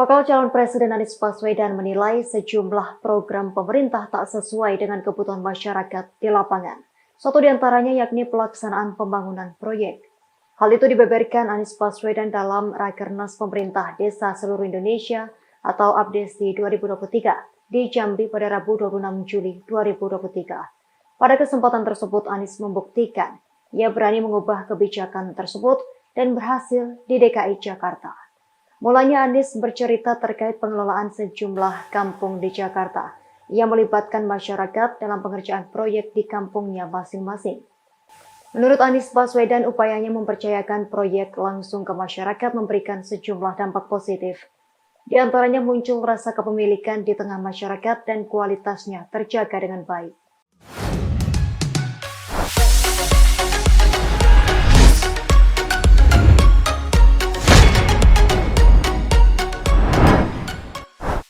Bakal calon Presiden Anies Baswedan menilai sejumlah program pemerintah tak sesuai dengan kebutuhan masyarakat di lapangan. Satu di antaranya yakni pelaksanaan pembangunan proyek. Hal itu dibeberkan Anies Baswedan dalam Rakernas Pemerintah Desa Seluruh Indonesia atau APDESI 2023 di Jambi pada Rabu 26 Juli 2023. Pada kesempatan tersebut Anies membuktikan ia berani mengubah kebijakan tersebut dan berhasil di DKI Jakarta. Mulanya Anies bercerita terkait pengelolaan sejumlah kampung di Jakarta yang melibatkan masyarakat dalam pengerjaan proyek di kampungnya masing-masing. Menurut Anies Baswedan, upayanya mempercayakan proyek langsung ke masyarakat memberikan sejumlah dampak positif. Di antaranya muncul rasa kepemilikan di tengah masyarakat dan kualitasnya terjaga dengan baik.